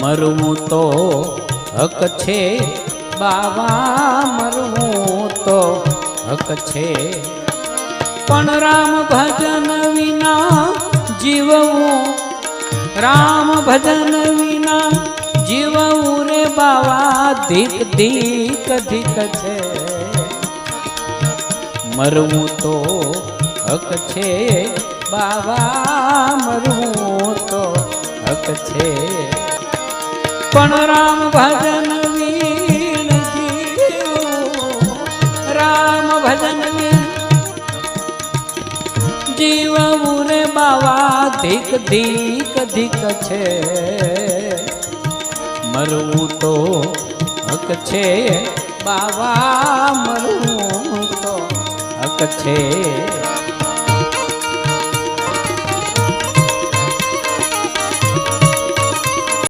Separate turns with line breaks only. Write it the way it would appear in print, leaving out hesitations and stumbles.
મરવું તો હક છે બાવા, મરવું તો હક છે, પણ રામ ભજન વિના જીવવું, રામ ભજન વિના જીવવું રે બાવા ધીક ધીક ધીક છે. મરવું તો હક છે બાવા, મરવું તો હક છે, પણ રામ ભજન વિન જીવવું, રામ ભજન વિન જીવવું રે બાવા ધીક ધીક ધીક છે. મરવું તો હક છે બાવા, મરવું તો હક છે.